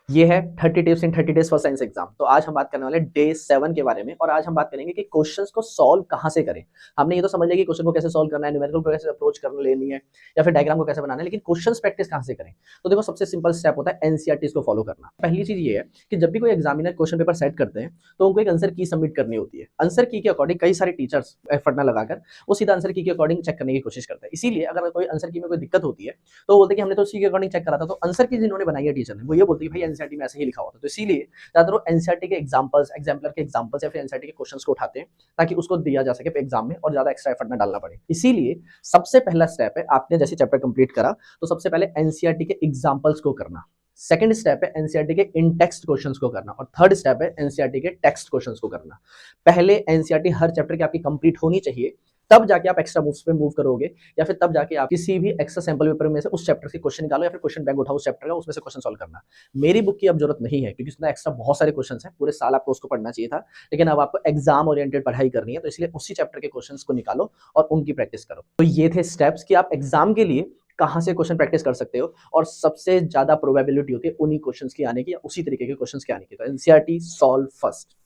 ये है 30 tips in 30 days for science exam. तो आज हम बात करने वाले डे 7 के बारे में और आज हम बात करेंगे कि क्वेश्चंस को सॉल्व कहाँ से करें। हमने ये तो समझ लिया कि क्वेश्चन को कैसे सॉल्व करना है, न्यूमेरिकल को कैसे अप्रोच कर लेनी है या फिर डायग्राम को कैसे बनाना है, लेकिन क्वेश्चंस प्रैक्टिस कहाँ से करें। तो देखो, सबसे सिंपल स्टेप होता है एनसीईआरटीज़ को फॉलो करना। पहली चीज ये है कि जब भी कोई एग्जामिनर क्वेश्चन पेपर सेट करते हैं तो उनको एक आंसर की सबमिट करनी होती है। आंसर की के अकॉर्डिंग कई सारे टीचर्स एफर्ट ना लगाकर वो सीधा आंसर की के अकॉर्डिंग चेक करने की कोशिश करते हैं। इसीलिए अगर कोई आंसर की में कोई दिक्कत होती है तो वो बोलते हैं कि हमने तो उसी के अकॉर्डिंग चेक करा था। तो आंसर की जिन्होंने बनाई है टीचर ने, वो ये बोलती है भाई एनसीईआरटी में ऐसे ही लिखा हुआ था। तो इसीलिए ज़्यादातर वो एनसीईआरटी के एग्जाम्पल्स, एग्जाम्पलर के एग्जाम्पल्स या फिर एनसीईआरटी के क्वेश्चंस को उठाते हैं ताकि उसको दिया जा सके एग्जाम में और ज़्यादा एक्स्ट्रा एफर्ट ना डालना पड़े। इसीलिए सबसे पहला स्टेप है, आपने जैसे चैप्टर कंप्लीट करा तो सबसे पहले एनसीईआरटी के एग्जाम्पल्स को करना। सेकंड स्टेप है एनसीईआरटी के इन टेक्स्ट क्वेश्चंस को करना और थर्ड स्टेप है एनसीईआरटी के टेक्स्ट क्वेश्चंस को करना। पहले एनसीईआरटी हर चैप्टर की आपकी कंप्लीट होनी चाहिए, तब जाके आप एक्स्ट्रा मूव्स पे मूव करोगे या फिर तब जाके आप किसी भी एक्स्ट्रा सैंपल पेपर में से उस चैप्टर से क्वेश्चन निकालो या फिर क्वेश्चन बैंक उठाओ उस चैप्टर का, उसमें से क्वेश्चन सॉल्व करना। मेरी बुक की अब जरूरत नहीं है क्योंकि उसमें एक्स्ट्रा बहुत सारे क्वेश्चंस हैं, पूरे साल आपको उसको पढ़ना चाहिए था, लेकिन अब आपको एग्जाम ओरिएंटेड पढ़ाई करनी है तो इसलिए उसी चैप्टर के क्वेश्चंस को निकालो और उनकी प्रैक्टिस करो। तो ये थे स्टेप्स कि आप एग्जाम के लिए कहाँ से क्वेश्चन प्रैक्टिस कर सकते हो और सबसे ज्यादा प्रोबेबिलिटी होती है उन्हीं क्वेश्चंस की आने की या उसी तरीके के क्वेश्चंस के आने की। तो एनसीईआरटी सॉल्व फर्स्ट।